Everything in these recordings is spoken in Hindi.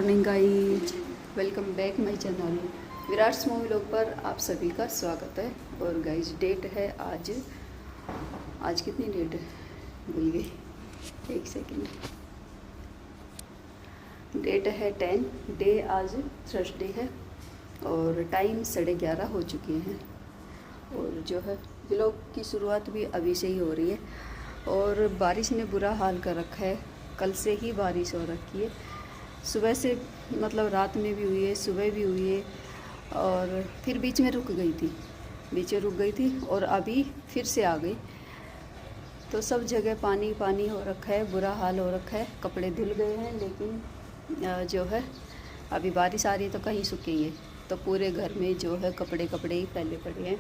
Morning guys, welcome back my channel Virat movie vlog पर आप सभी का स्वागत है। और गाइज डेट है आज कितनी डेट है भूल गई, एक सेकेंड। डेट है 10, डे आज थर्सडे है और टाइम 11:30 हो चुके हैं। और जो है व्लॉग की शुरुआत भी अभी से ही हो रही है। और बारिश ने बुरा हाल कर रखा है, कल से ही बारिश हो रखी है। सुबह से मतलब रात में भी हुई है, सुबह भी हुई है और फिर बीच में रुक गई थी और अभी फिर से आ गई। तो सब जगह पानी पानी हो रखा है, बुरा हाल हो रखा है। कपड़े धुल गए हैं लेकिन जो है अभी बारिश आ रही है तो कहीं सूखेंगे। तो पूरे घर में जो है कपड़े ही फैले पड़े हैं।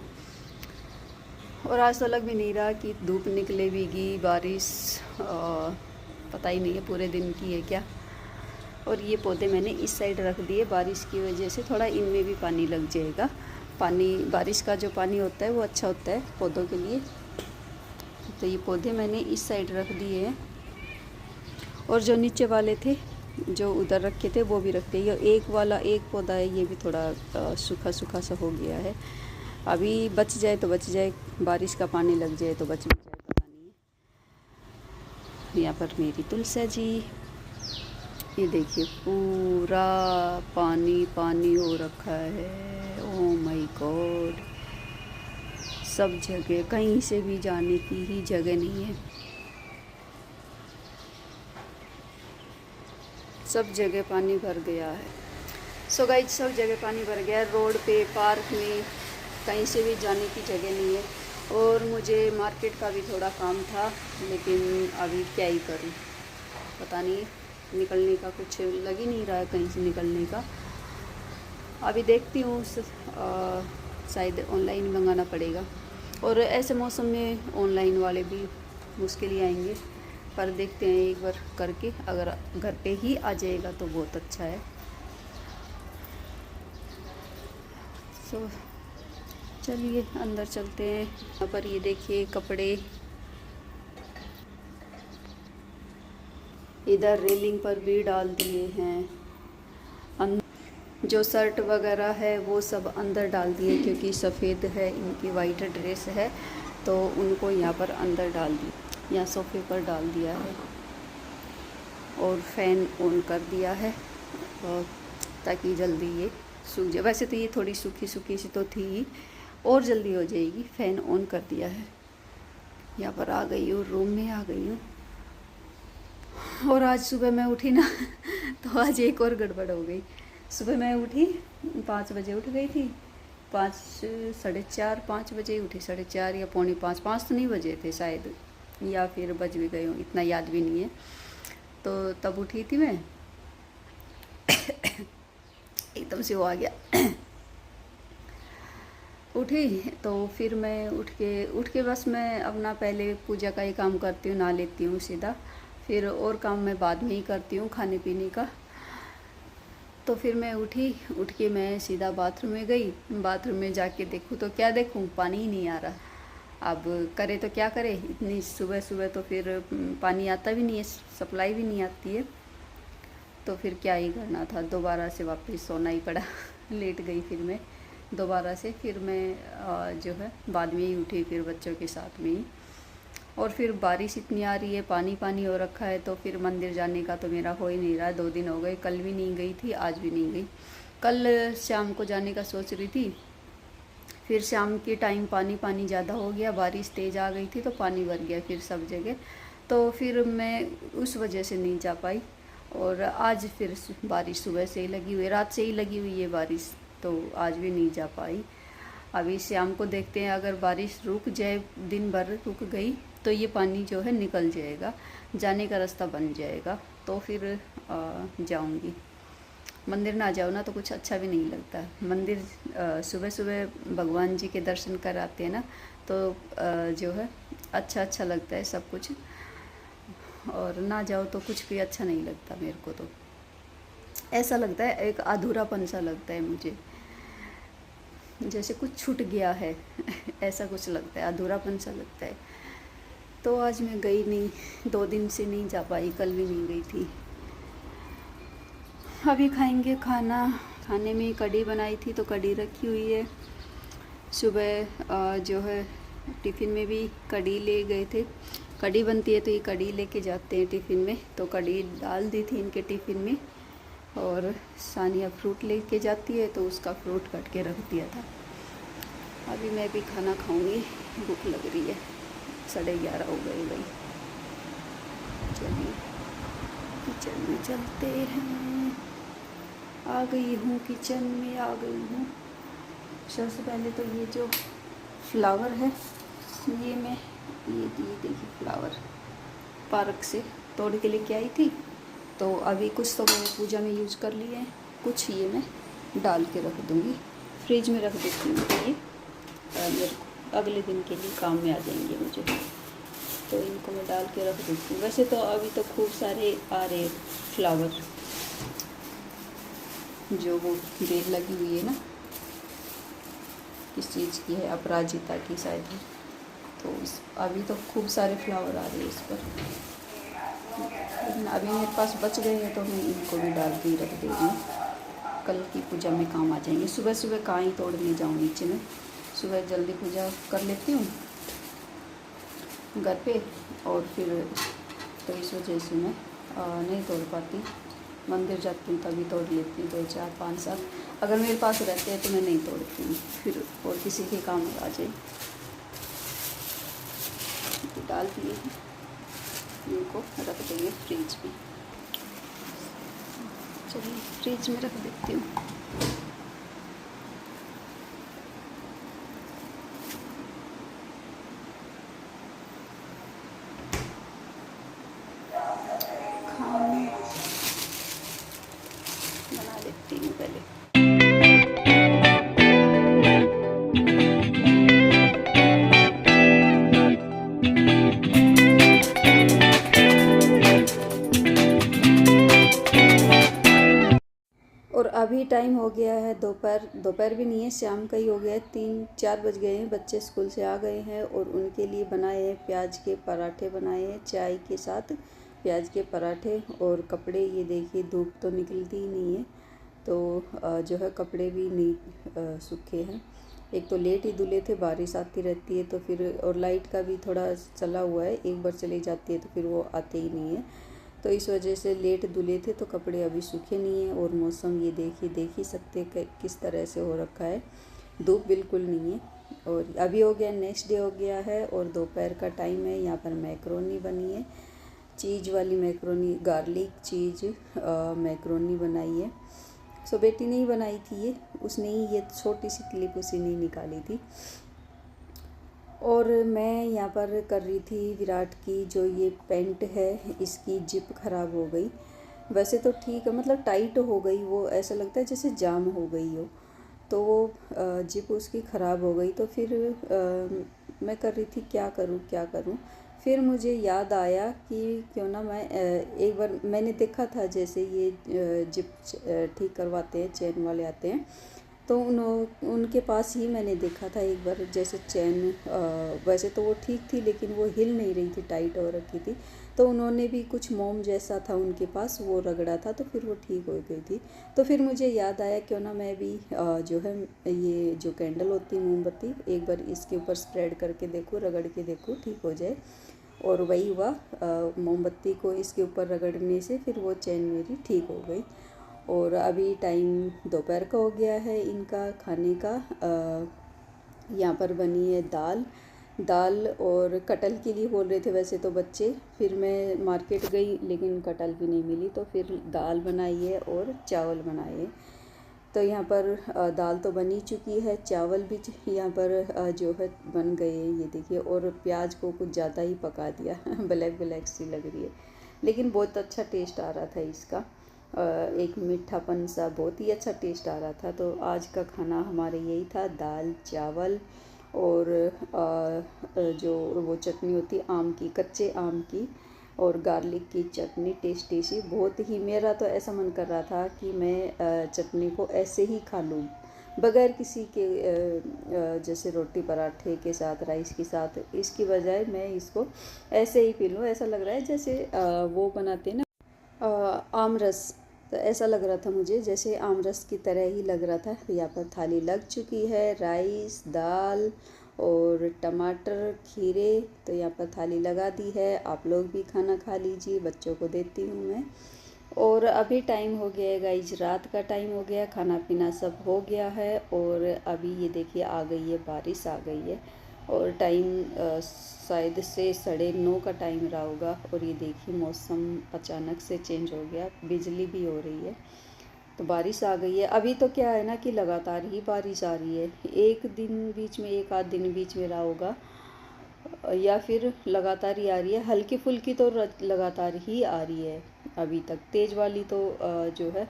और आज तो लग भी नहीं रहा कि धूप निकलेगी, बारिश पता ही नहीं है पूरे दिन की है क्या। और ये पौधे मैंने इस साइड रख दिए, बारिश की वजह से थोड़ा इनमें भी पानी लग जाएगा। पानी बारिश का जो पानी होता है वो अच्छा होता है पौधों के लिए। तो ये पौधे मैंने इस साइड रख दिए हैं और जो नीचे वाले थे जो उधर रखे थे वो भी रख दिए। एक वाला एक पौधा है, ये भी थोड़ा सूखा सूखा सा हो गया है। अभी बच जाए तो बच जाए, बारिश का पानी लग जाए तो बच भी जाए, पता नहीं है। यहाँ पर मेरी तुलसी जी, ये देखिए पूरा पानी पानी हो रखा है। ओ माय गॉड, सब जगह, कहीं से भी जाने की ही जगह नहीं है। सब जगह पानी भर गया है। सो गाइस, सब जगह पानी भर गया है, रोड पे, पार्क में, कहीं से भी जाने की जगह नहीं है। और मुझे मार्केट का भी थोड़ा काम था लेकिन अभी क्या ही करूं, पता नहीं, निकलने का कुछ लग ही नहीं रहा है कहीं से निकलने का। अभी देखती हूँ, शायद ऑनलाइन मंगाना पड़ेगा। और ऐसे मौसम में ऑनलाइन वाले भी मुश्किल ही आएंगे, पर देखते हैं एक बार करके। अगर घर पे ही आ जाएगा तो बहुत अच्छा है। सो चलिए अंदर चलते हैं। यहाँ पर ये देखिए कपड़े, इधर रेलिंग पर भी डाल दिए हैं। जो शर्ट वगैरह है वो सब अंदर डाल दिए क्योंकि सफ़ेद है, इनकी वाइट ड्रेस है तो उनको यहाँ पर अंदर डाल दी, यहाँ सोफे पर डाल दिया है। और फ़ैन ऑन कर दिया है और ताकि जल्दी ये सूख जाए। वैसे तो ये थोड़ी सूखी सूखी सी तो थी ही, और जल्दी हो जाएगी। फ़ैन ऑन कर दिया है। यहाँ पर आ गई हूँ, रूम में आ गई हूँ। और आज सुबह मैं उठी ना तो आज एक और गड़बड़ हो गई। सुबह मैं उठी 5 बजे उठ गई थी, 5 साढ़े 4 5 बजे उठी, 4:30 या 4:45, 5 तो नहीं बजे थे शायद, या फिर बज भी गए हों, इतना याद भी नहीं है। तो तब उठी थी मैं एकदम से वो आ गया उठी तो फिर मैं उठ के बस मैं अपना पहले पूजा का ही काम करती हूँ, नहा लेती हूँ सीधा। फिर और काम मैं बाद में ही करती हूँ, खाने पीने का। तो फिर मैं उठ के मैं सीधा बाथरूम में गई। बाथरूम में जाके देखूँ तो क्या देखूँ, पानी ही नहीं आ रहा। अब करे तो क्या करे, इतनी सुबह सुबह तो फिर पानी आता भी नहीं है, सप्लाई भी नहीं आती है। तो फिर क्या ही करना था, दोबारा से वापस सोना ही पड़ा लेट गई फिर मैं दोबारा से। फिर मैं जो है बाद में ही उठी, फिर बच्चों के साथ में ही। और फिर बारिश इतनी आ रही है, पानी पानी हो रखा है, तो फिर मंदिर जाने का तो मेरा हो ही नहीं रहा है। 2 दिन हो गए, कल भी नहीं गई थी, आज भी नहीं गई। कल शाम को जाने का सोच रही थी, फिर शाम के टाइम पानी पानी ज़्यादा हो गया, बारिश तेज़ आ गई थी तो पानी भर गया फिर सब जगह। तो फिर मैं उस वजह से नहीं जा पाई। और आज फिर बारिश सुबह से ही लगी हुई है, रात से ही लगी हुई है बारिश, तो आज भी नहीं जा पाई। अभी शाम को देखते हैं, अगर बारिश रुक जाए, दिन भर रुक गई तो ये पानी जो है निकल जाएगा, जाने का रास्ता बन जाएगा, तो फिर जाऊंगी। मंदिर ना जाओ ना तो कुछ अच्छा भी नहीं लगता। मंदिर सुबह सुबह भगवान जी के दर्शन कराते हैं ना, तो जो है अच्छा अच्छा लगता है सब कुछ। और ना जाओ तो कुछ भी अच्छा नहीं लगता मेरे को। तो ऐसा लगता है, एक अधूरापन सा लगता है मुझे, जैसे कुछ छूट गया है ऐसा कुछ लगता है, अधूरापन सा लगता है। तो आज मैं गई नहीं, 2 दिन से नहीं जा पाई, कल भी नहीं गई थी। अभी खाएंगे खाना। खाने में कढ़ी बनाई थी तो कढ़ी रखी हुई है। सुबह जो है टिफ़िन में भी कढ़ी ले गए थे। कढ़ी बनती है तो ये कढ़ी लेके जाते हैं टिफ़िन में, तो कढ़ी डाल दी थी इनके टिफ़िन में। और सानिया फ्रूट लेके जाती है तो उसका फ्रूट काट के रख दिया था। अभी मैं भी खाना खाऊंगी, भूख लग रही है। 11:30 हो गए भाई। चलिए किचन में चलते हैं। आ गई हूँ किचन में, आ गई हूँ। सबसे पहले तो ये जो फ्लावर है ये मैं ये देखिए फ्लावर पार्क से तोड़ के लेके आई थी। तो अभी कुछ तो मैंने पूजा में यूज़ कर लिए हैं, कुछ ये मैं डाल के रख दूँगी, फ्रिज में रख देती हूँ। तो ये मेरे को अगले दिन के लिए काम में आ जाएंगे मुझे, तो इनको मैं डाल के रख देती हूँ। वैसे तो अभी तो खूब सारे आ रहे फ्लावर, जो वो बेल लगी हुई है ना, किस चीज़ की है, अपराजिता की शायद है। तो अभी तो खूब सारे फ्लावर आ रहे हैं इस पर, लेकिन अभी मेरे पास बच गए हैं तो मैं इनको भी डाल के रख दे रही हूँ। कल की पूजा में काम आ जाएंगे। सुबह सुबह कहाँ ही तोड़ने जाऊँ नीचे में, सुबह जल्दी पूजा कर लेती हूँ घर पे, और फिर तो इस वजह से मैं नहीं तोड़ पाती। मंदिर जाती हूँ तभी तोड़ लेती हूँ 2, 4, 5, 7। अगर मेरे पास रहते हैं तो मैं नहीं तोड़ती हूँ, फिर और किसी के काम आ जाए। डाल दिए इनको रख देंगे फ्रिज में। चलिए फ्रिज में रख देती हूँ। खाना बना लेती हूँ पहले। और अभी टाइम हो गया है दोपहर भी नहीं है, शाम का ही हो गया है। 3-4 बज गए हैं। बच्चे स्कूल से आ गए हैं और उनके लिए बनाए हैं प्याज के पराठे, बनाए हैं चाय के साथ प्याज के पराठे। और कपड़े ये देखिए, धूप तो निकलती ही नहीं है, तो जो है कपड़े भी नहीं सूखे हैं। एक तो लेट ही धुले थे, बारिश आती रहती है तो फिर, और लाइट का भी थोड़ा चला हुआ है, एक बार चली जाती है तो फिर वो आते ही नहीं है, तो इस वजह से लेट धुले थे तो कपड़े अभी सूखे नहीं हैं। और मौसम ये देखिए, देख ही सकते किस तरह से हो रखा है, धूप बिल्कुल नहीं है। और अभी हो गया, नेक्स्ट डे हो गया है और दोपहर का टाइम है। यहाँ पर मैक्रोनी बनी है, चीज़ वाली मैक्रोनी, गार्लिक चीज़ मैक्रोनी बनाई है। सो बेटी ने ही बनाई थी ये, उसने ही ये छोटी सी क्लिप उसी ने निकाली थी। और मैं यहाँ पर कर रही थी विराट की जो ये पैंट है, इसकी जिप ख़राब हो गई। वैसे तो ठीक है, मतलब टाइट हो गई, वो ऐसा लगता है जैसे जाम हो गई हो, तो वो जिप उसकी ख़राब हो गई। तो फिर मैं कर रही थी क्या करूँ। फिर मुझे याद आया कि क्यों ना मैं एक बार मैंने देखा था, जैसे ये जिप ठीक करवाते हैं, चेन वाले आते हैं, तो उनके पास ही मैंने देखा था एक बार, जैसे चैन वैसे तो वो ठीक थी लेकिन वो हिल नहीं रही थी, टाइट हो रखी थी। तो उन्होंने भी कुछ मोम जैसा था उनके पास, वो रगड़ा था तो फिर वो ठीक हो गई थी। तो फिर मुझे याद आया क्यों ना मैं भी जो है ये जो कैंडल होती है मोमबत्ती, एक बार इसके ऊपर स्प्रेड करके देखूँ, रगड़ के देखूँ ठीक हो जाए। और वही हुआ, मोमबत्ती को इसके ऊपर रगड़ने से फिर वो चैन मेरी ठीक हो गई। और अभी टाइम दोपहर का हो गया है इनका खाने का। यहाँ पर बनी है दाल और कटहल के लिए बोल रहे थे वैसे तो बच्चे। फिर मैं मार्केट गई लेकिन कटहल भी नहीं मिली, तो फिर दाल बनाई है और चावल बनाए हैं। तो यहाँ पर दाल तो बनी चुकी है, चावल भी यहाँ पर जो है बन गए हैं, ये देखिए। और प्याज को कुछ ज़्यादा ही पका दिया ब्लैक सी लग रही है, लेकिन बहुत अच्छा टेस्ट आ रहा था इसका, एक मीठापन सा, बहुत ही अच्छा टेस्ट आ रहा था। तो आज का खाना हमारे यही था, दाल चावल और जो वो चटनी होती है आम की, कच्चे आम की, और गार्लिक की चटनी, टेस्टी सी बहुत ही। मेरा तो ऐसा मन कर रहा था कि मैं चटनी को ऐसे ही खा लूँ, बगैर किसी के जैसे रोटी पराठे के साथ, राइस के साथ, इसकी बजाय मैं इसको ऐसे ही पी लूँ। ऐसा लग रहा है जैसे वो बनाते हैं ना आम रस, तो ऐसा लग रहा था मुझे जैसे आमरस की तरह ही लग रहा था। यहाँ पर थाली लग चुकी है, राइस, दाल और टमाटर, खीरे। तो यहाँ पर थाली लगा दी है। आप लोग भी खाना खा लीजिए, बच्चों को देती हूँ मैं। और अभी टाइम हो गया है गाइज, रात का टाइम हो गया, खाना पीना सब हो गया है। और अभी ये देखिए आ गई है बारिश, आ गई है। और टाइम शायद से 9:30 का टाइम रहा होगा। और ये देखिए मौसम अचानक से चेंज हो गया, बिजली भी हो रही है, तो बारिश आ गई है। अभी तो क्या है ना कि लगातार ही बारिश आ रही है। एक दिन बीच में, एक आध दिन बीच में रहा होगा, या फिर लगातार ही आ रही है। हल्की फुल्की तो लगातार ही आ रही है अभी तक। तेज़ वाली तो जो है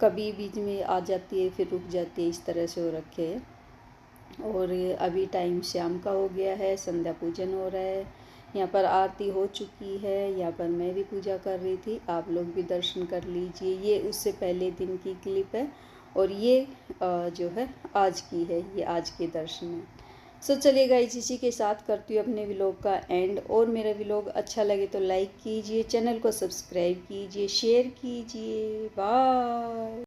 कभी बीच में आ जाती है, फिर रुक जाती है, इस तरह से हो रखे है। और ये अभी टाइम शाम का हो गया है, संध्या पूजन हो रहा है। यहाँ पर आरती हो चुकी है, यहाँ पर मैं भी पूजा कर रही थी। आप लोग भी दर्शन कर लीजिए। ये उससे पहले दिन की क्लिप है, और ये जो है आज की है, ये आज के दर्शन है। सो चलिए गाइस, इसी के साथ करती हूँ अपने व्लॉग का एंड। और मेरा व्लॉग अच्छा लगे तो लाइक कीजिए, चैनल को सब्सक्राइब कीजिए, शेयर कीजिए। बाय।